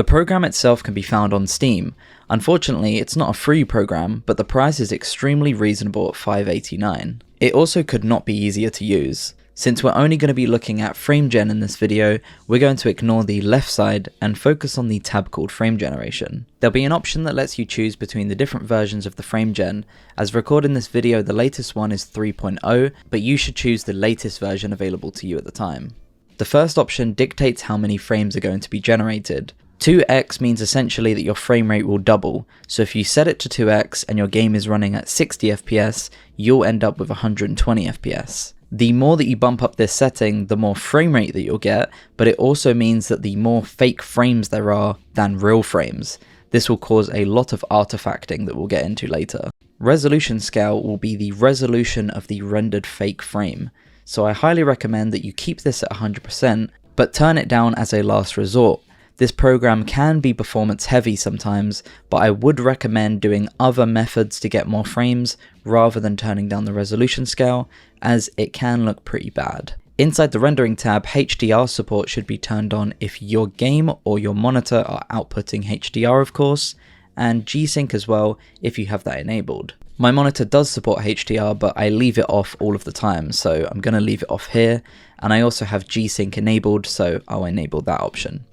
The program itself can be found on Steam. Unfortunately, it's not a free program, but the price is extremely reasonable at $5.89. It also could not be easier to use. Since we're only going to be looking at FrameGen in this video, we're going to ignore the left side and focus on the tab called Frame Generation. There'll be an option that lets you choose between the different versions of the FrameGen. As recorded in this video, the latest one is 3.0, but you should choose the latest version available to you at the time. The first option dictates how many frames are going to be generated. 2x means essentially that your frame rate will double, so if you set it to 2x and your game is running at 60 FPS, you'll end up with 120 FPS. The more that you bump up this setting, the more frame rate that you'll get, but it also means that the more fake frames there are than real frames. This will cause a lot of artifacting that we'll get into later. Resolution scale will be the resolution of the rendered fake frame, so I highly recommend that you keep this at 100%, but turn it down as a last resort. This program can be performance heavy sometimes, but I would recommend doing other methods to get more frames rather than turning down the resolution scale, as it can look pretty bad. Inside the rendering tab, HDR support should be turned on if your game or your monitor are outputting HDR of course, and G-Sync as well if you have that enabled. My monitor does support HDR, but I leave it off all of the time, so I'm going to leave it off here, and I also have G-Sync enabled, so I'll enable that option.